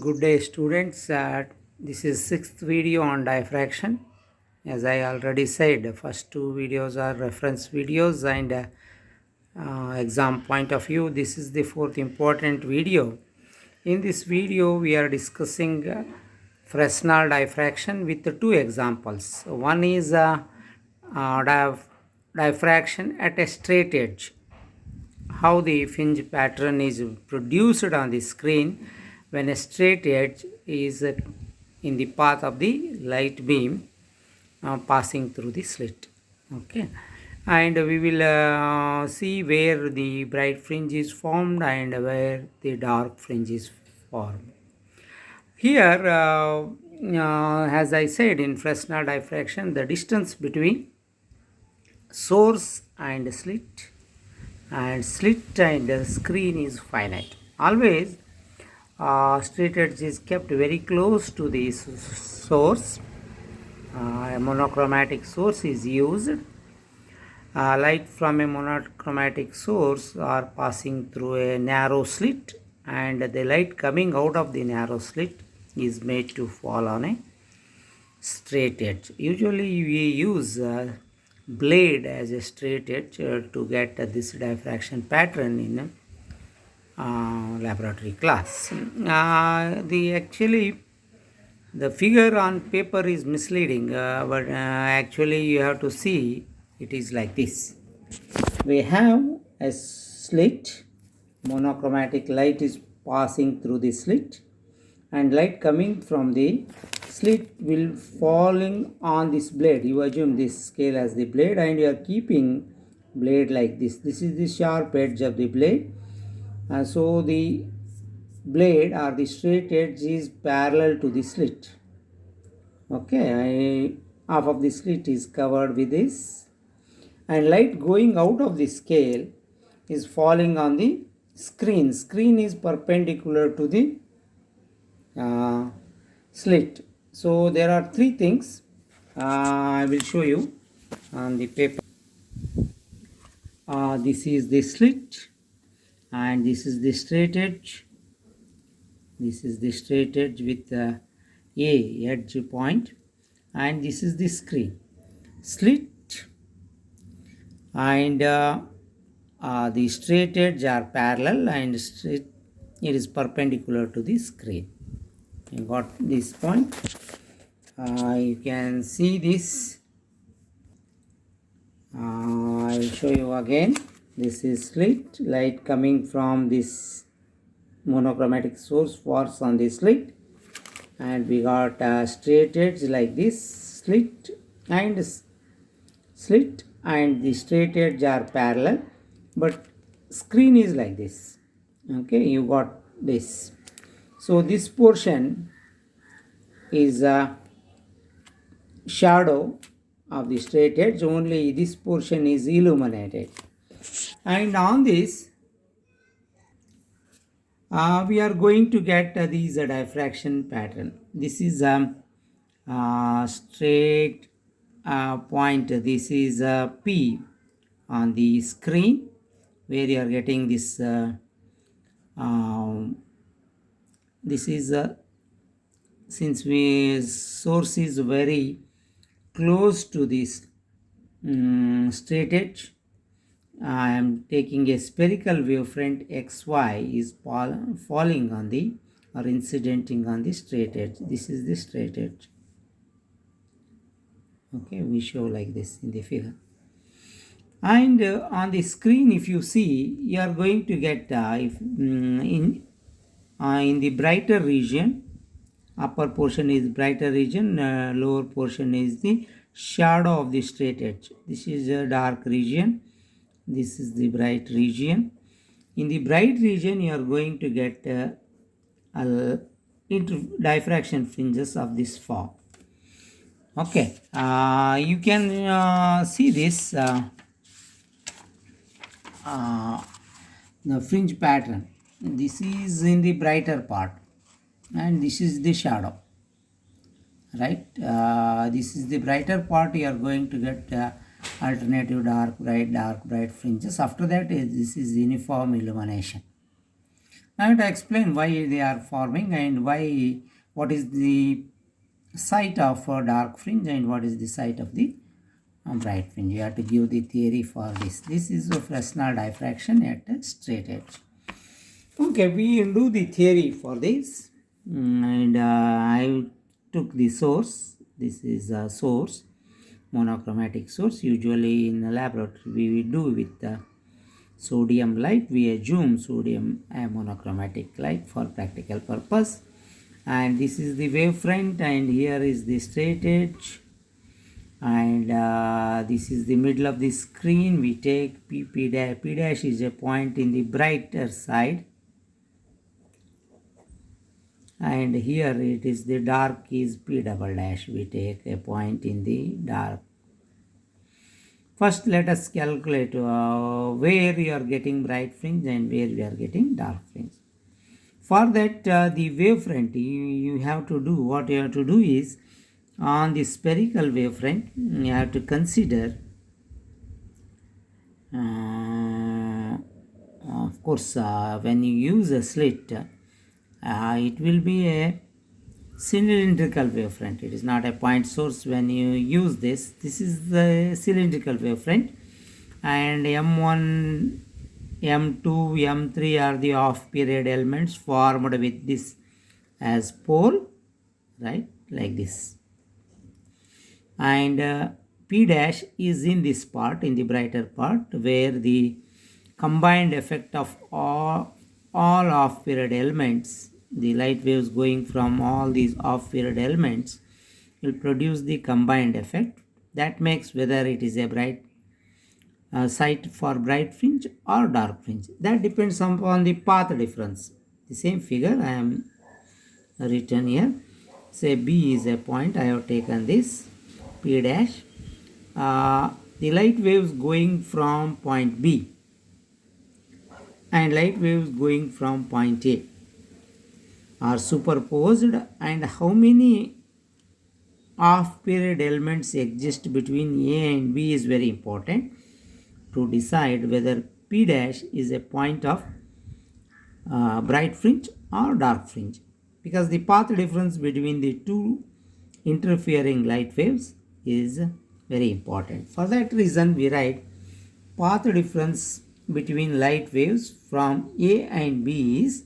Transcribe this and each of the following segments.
Good day students. This is sixth video on diffraction. As I already said, the first two videos are reference videos and exam point of view. This is the fourth important video. In this video we are discussing Fresnel diffraction with the two examples. One is diffraction at a straight edge. How the fringe pattern is produced on the screen when a straight edge is in the path of the light beam passing through the slit. Okay, and we will see where the bright fringe is formed and where the dark fringe is formed. Here, as I said, in Fresnel diffraction, the distance between source and slit and screen is finite. Always straight edge is kept very close to the source. A monochromatic source is used. Light from a monochromatic source are passing through a narrow slit, and the light coming out of the narrow slit is made to fall on a straight edge. Usually we use blade as a straight edge to get this diffraction pattern in laboratory class. The figure on paper is misleading, but actually you have to see it is like this. We have a slit, monochromatic light is passing through the slit, and light coming from the slit will falling on this blade. You assume this scale as the blade and you are keeping blade like this. This is the sharp edge of the blade. So the blade or the straight edge is parallel to the slit. Okay, half of the slit is covered with this, and light going out of the scale is falling on the screen. Screen is perpendicular to the slit. So there are three things I will show you on the paper. This is the slit, and this is the straight edge. This is the straight edge with a edge point, and this is the screen. Slit and the straight edge are parallel, and it is perpendicular to the screen. You got this point. You can see this. I will show you again. This is slit. Light coming from this monochromatic source falls on the slit, and we got a straight edge like this. Slit and the straight edge are parallel, but screen is like this. Okay, you got this. So this portion is a shadow of the straight edge, only this portion is illuminated. And on this we are going to get these diffraction pattern. This is a straight point. This is P on the screen, where you are getting this. This is since source is very close to this straight edge, I am taking a spherical wavefront XY is falling on the or incidenting on the straight edge. This is the straight edge. Okay, we show like this in the figure. And on the screen, if you see, you are going to get in the brighter region, upper portion is brighter region, lower portion is the shadow of the straight edge. This is a dark region. This is the bright region. In the bright region, you are going to get diffraction fringes of this form. Okay, you can see this the fringe pattern. This is in the brighter part, and this is the shadow. Right, this is the brighter part. You are going to get alternative dark bright fringes. After that, this is uniform illumination. I have to explain why they are forming and what is the site of dark fringe and what is the site of the bright fringe. You have to give the theory for this. This is a Fresnel diffraction at a straight edge. Okay, we do the theory for this, and I took the source. This is a source, monochromatic source. Usually in the laboratory we do with the sodium light. We assume sodium monochromatic light for practical purpose. And this is the wavefront, and here is the straight edge, and this is the middle of the screen. We take P dash. P dash is a point in the brighter side, and here it is the dark is P double dash. We take a point in the dark. First let us calculate where you are getting bright fringe and where we are getting dark fringe. For that the wavefront, you have to do, what you have to do is, on the spherical wavefront you have to consider of course when you use a slit it will be a cylindrical wavefront. It is not a point source when you use this. This is the cylindrical wavefront, and M1, M2, M3 are the off period elements formed with this as pole, right, like this. And P dash is in this part, in the brighter part, where the combined effect of all off period elements, the light waves going from all these off period elements, will produce the combined effect that makes whether it is a bright site for bright fringe or dark fringe. That depends upon the path difference. The same figure I am written here. Say B is a point. I have taken this P dash. The light waves going from point B and light waves going from point A are superposed, and how many off period elements exist between A and B is very important to decide whether P dash is a point of bright fringe or dark fringe, because the path difference between the two interfering light waves is very important. For that reason we write path difference between light waves from A and B is,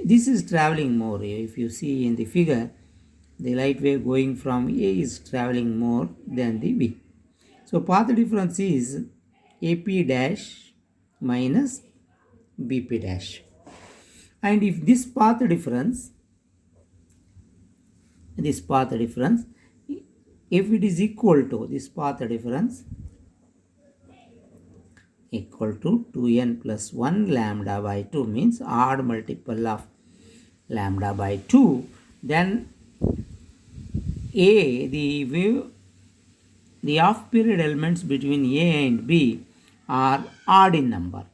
this is traveling more. If you see in the figure, the light wave going from A is traveling more than the B. So path difference is AP dash minus BP dash. And if this path difference, if it is equal to this path difference equal to 2n plus 1 lambda by 2, means odd multiple of lambda by 2, then the off period elements between A and B are odd in number.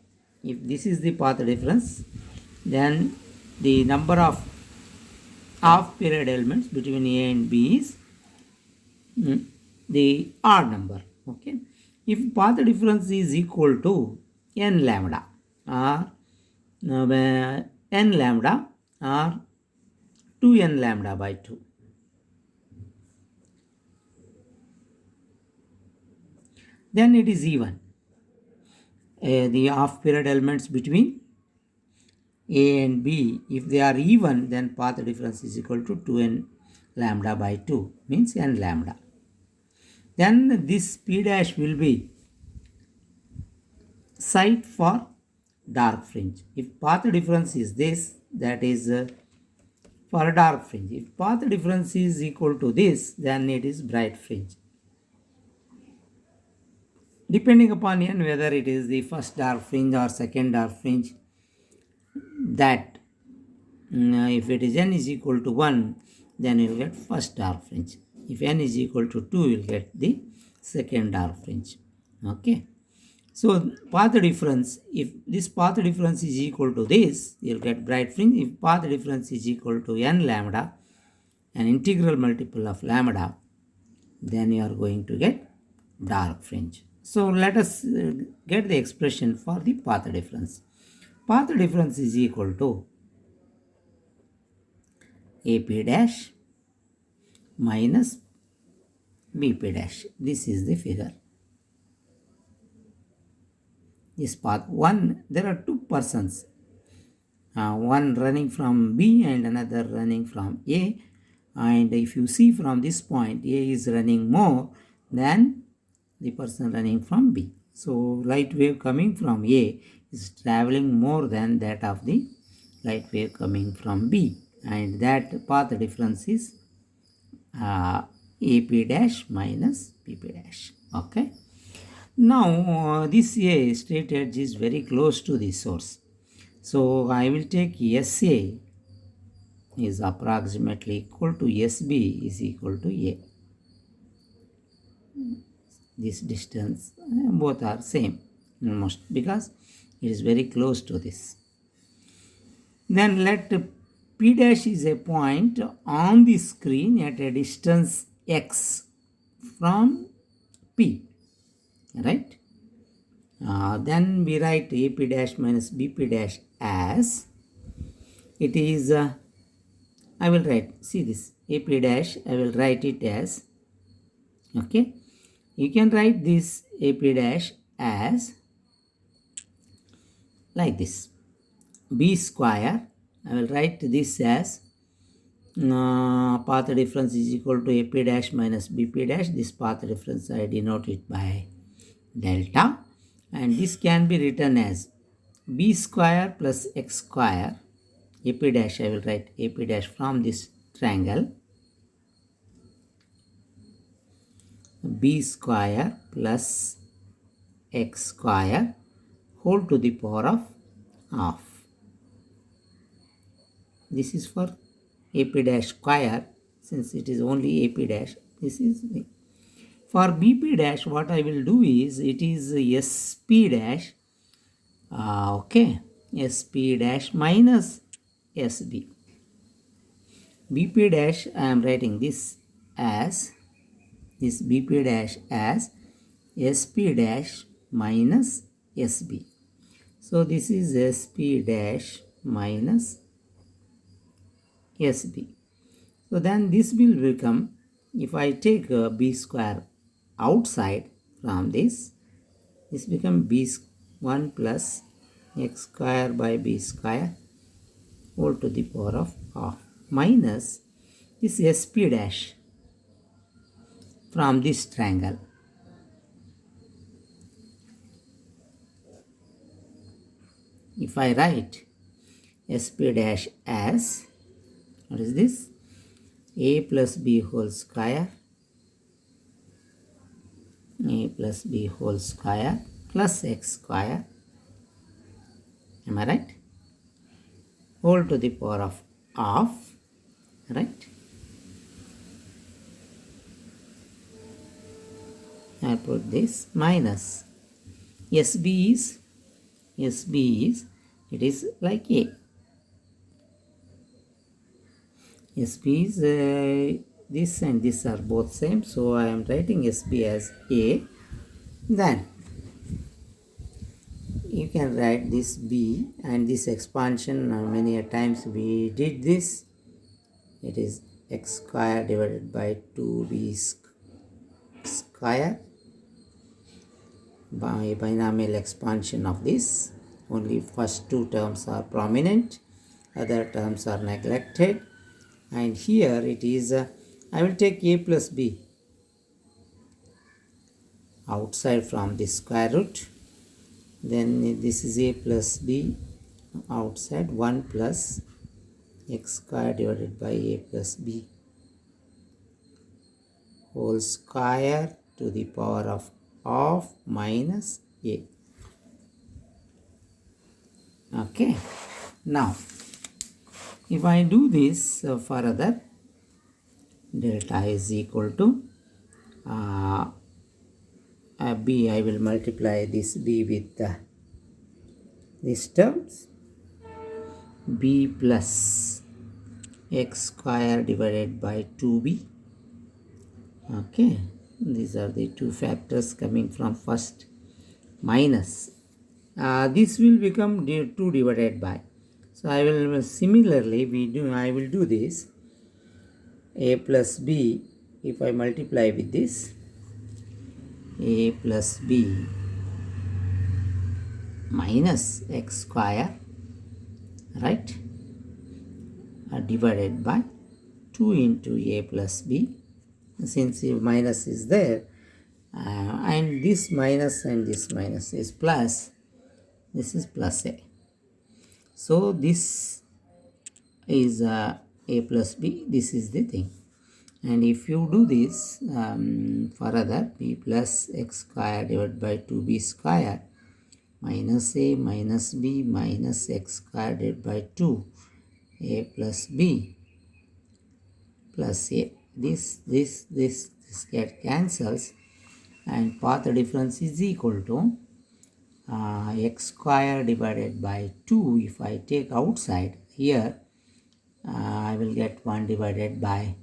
If this is the path difference, then the number of off period elements between A and B is the odd number. Okay. If path difference is equal to n lambda or n lambda or 2n lambda by 2, then it is even. The off period elements between A and B, if they are even, then path difference is equal to 2n lambda by 2, means n lambda. Then this P dash will be site for dark fringe. If path difference is this, that is for a dark fringe. If path difference is equal to this, then it is bright fringe. Depending upon n, whether it is the first dark fringe or second dark fringe, that if it is n is equal to 1, then you will get first dark fringe. If n is equal to 2, you will get the second dark fringe. Okay. So path difference, if this path difference is equal to this, you will get bright fringe. If path difference is equal to n lambda, an integral multiple of lambda, then you are going to get dark fringe. So let us get the expression for the path difference. path difference is equal to AP dash minus BP dash. This is the figure. This path 1, there are two persons, one running from B and another running from A, and if you see from this point, A is running more than the person running from B. So light wave coming from A is traveling more than that of the light wave coming from B, and that path difference is AP dash minus BP dash. Okay. Now this A straight edge is very close to the source. So I will take SA is approximately equal to SB is equal to A. This distance, both are same almost because it is very close to this. Then let P dash is a point on the screen at a distance x from P, right? Then we write AP dash minus BP dash as it is, I will write, see this AP dash, I will write it as, okay, you can write this AP dash as like this, B square, I will write this as path difference is equal to AP dash minus BP dash. This path difference I denote it by delta, and this can be written as B square plus X square. AP dash, I will write AP dash from this triangle, B square plus X square whole to the power of half. This is for AP dash square, since it is only AP dash. This is for BP dash. What I will do is, it is SP dash, okay, SP dash minus SB. BP dash, I am writing this as, this BP dash as SP dash minus SB. So this is SP dash minus SB. So then this will become, if I take B square outside from this become B1 plus X square by B square whole to the power of half minus this SP dash from this triangle. If I write SP dash as, what is this? A plus B whole square, A plus B whole square plus X square, am I right? Whole to the power of half, right? I put this minus SB is, it is like A. SB is this and this are both same, so I am writing SB as A. Then you can write this B and this expansion, many a times we did this. It is X square divided by 2B square by binomial expansion of this. Only first two terms are prominent, other terms are neglected. And here it is, I will take A plus B outside from this square root. Then this is A plus B outside 1 plus X square divided by A plus B whole square to the power of half minus A. Okay. Now, if I do this further, delta is equal to B, I will multiply this B with these terms, B plus X square divided by 2B. Okay, these are the two factors coming from first, minus This will become 2 divided by. So I will similarly I will do this a plus b. If I multiply with this a plus b minus x square, right, divided by 2 into a plus b, since the minus is there, and this minus and this minus is plus, this is plus a. So this is a plus b, this is the thing. And if you do this further, b plus x square divided by 2b square minus a minus b minus x square divided by 2 a plus b plus a. This get cancels, and path difference is equal to x square divided by 2. If I take outside here, I will get 1 divided by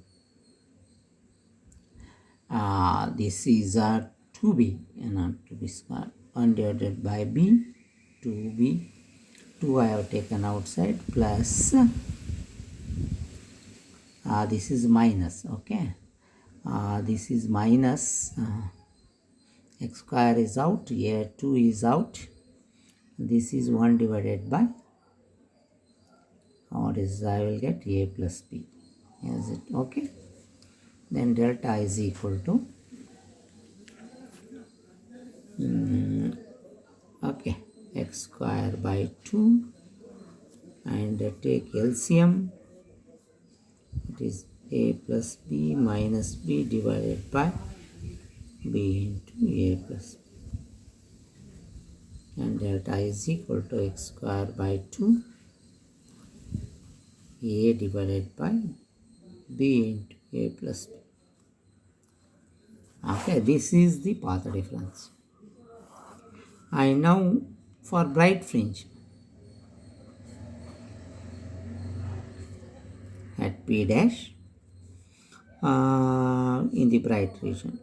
this is 2b, not 2b square, 1 divided by b, 2b, 2 I have taken outside, plus this is minus, okay, this is minus x square is out, here 2 is out, this is 1 divided by, what is, I will get a plus b, is it okay? Then delta is equal to okay, x square by 2, and take LCM, it is a plus b minus b divided by b into a plus b, and delta is equal to x square by 2 a divided by b into a plus b. Okay, this is the path difference. And now for bright fringe at p dash in the bright region,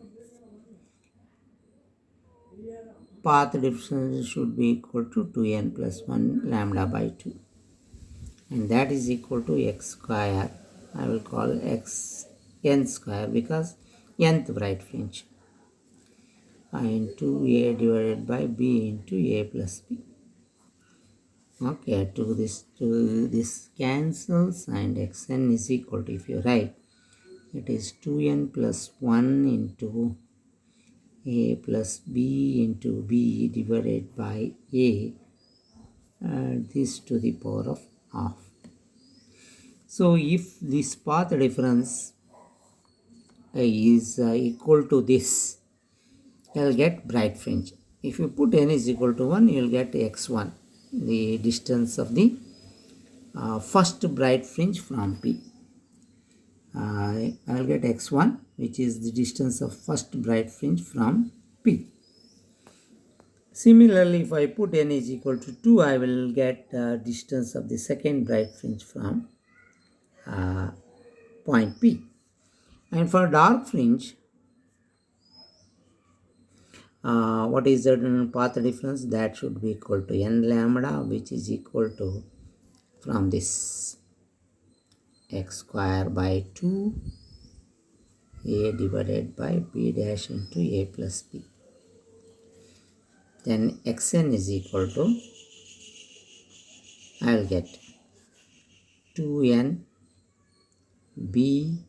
path difference should be equal to 2n plus 1 lambda by 2, and that is equal to x square. I will call x n square because nth bright fringe, into a divided by b into a plus b. Okay, to this cancels, and xn is equal to, if you write, it is 2n plus 1 into a plus b into b divided by a, this to the power of half. So if this path difference is equal to this, you will get bright fringe. If you put n is equal to 1, you will get x1, the distance of the first bright fringe from P. I will get x1, which is the distance of first bright fringe from P. Similarly, if I put n is equal to 2, I will get distance of the second bright fringe from point P. And for dark fringe, what is the path difference? That should be equal to n lambda, which is equal to, from this, x square by 2 a divided by b dash into a plus b. Then xn is equal to, I will get 2n b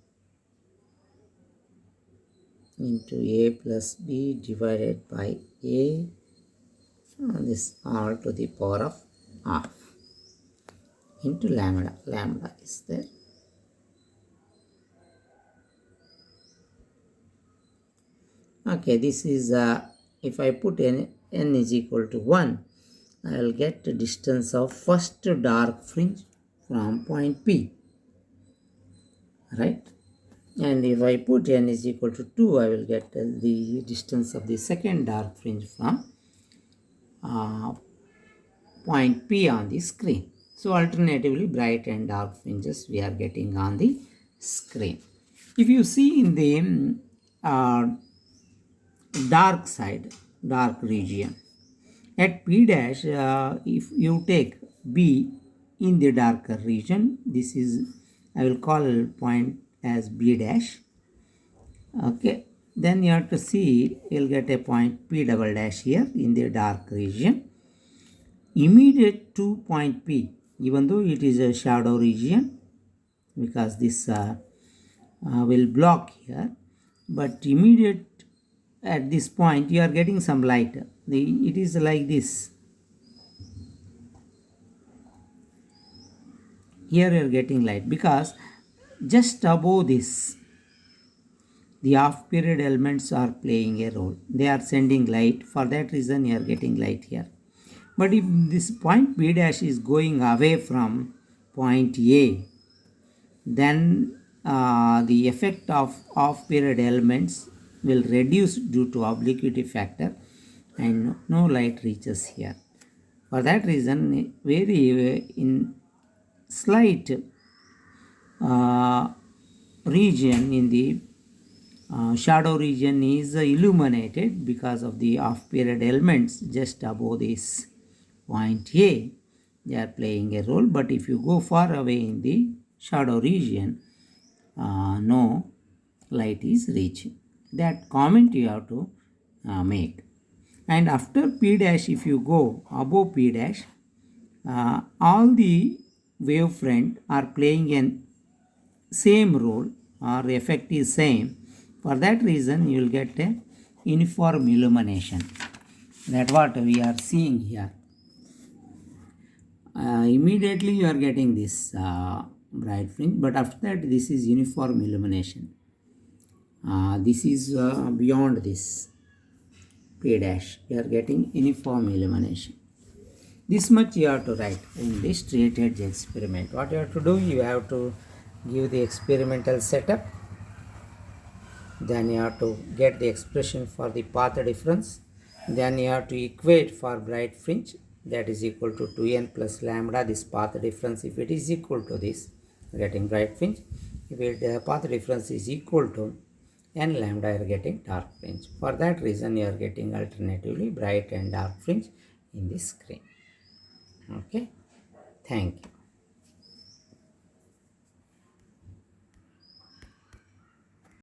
into a plus b divided by a, this all to the power of half, into lambda. Lambda is there. Okay, this is if I put n is equal to 1, I will get the distance of first dark fringe from point P, right? And if I put n is equal to 2, I will get the distance of the second dark fringe from point P on the screen. So alternatively, bright and dark fringes we are getting on the screen. If you see in the dark side, dark region, At P dash, if you take B in the darker region, this is, I will call point as B dash. Okay, then you have to see, you'll get a point P double dash here in the dark region. Immediate to point P, even though it is a shadow region, because this will block here, but immediate at this point you are getting some light. It is like this. Here you are getting light because just above this the off period elements are playing a role. They are sending light. For that reason you are getting light here. But if this point B dash is going away from point A, then the effect of off period elements will reduce due to obliquity factor and no light reaches here. For that reason, very in slight region in the shadow region is illuminated because of the off period elements just above this point A. They are playing a role, but if you go far away in the shadow region, no light is reaching. That comment you have to make. And after P dash, if you go above P dash, all the wavefront are playing an same role or effect is same. For that reason you will get a uniform illumination. That what we are seeing here. Immediately you are getting this bright fringe, but after that this is uniform illumination. This is beyond this P dash. You are getting uniform illumination. This much you have to write in this straight edge experiment. What you have to do, you have to give the experimental setup. Then you have to get the expression for the path difference. Then you have to equate for bright fringe, that is equal to 2n plus lambda, this path difference. If it is equal to this, getting bright fringe. If the path difference is equal to n lambda, you are getting dark fringe. For that reason you are getting alternatively bright and dark fringe in this screen. Okay, thank you.